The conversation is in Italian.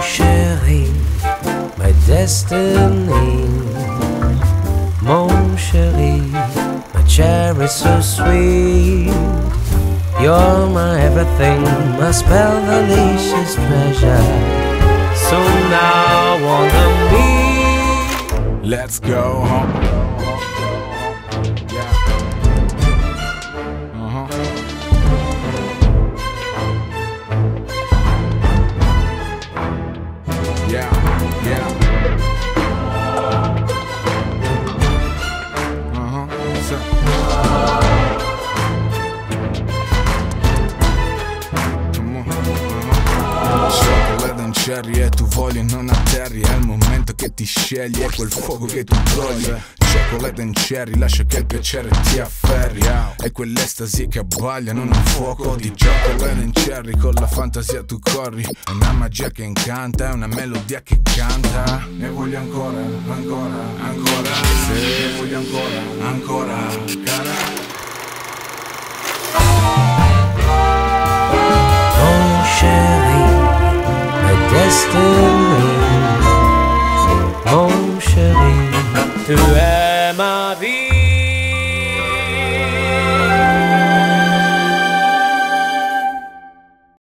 chéri, my destiny. Mon chéri, my cherry so sweet. You're my everything, my spell delicious treasure. So now on me, let's go home. Cherry e tu vogli e non atterri, è il momento che ti scegli, è quel fuoco che tu togli. Chocolate and cherry, lascia che il piacere ti afferri, è quell'estasi che abbaglia, non un fuoco di chocolate and cherry. Con la fantasia tu corri, è una magia che incanta, è una melodia che canta. Ne voglio ancora, ancora, ancora, se ne voglio ancora, ancora, cara. Destiny, mon chéri, tu es ma vie.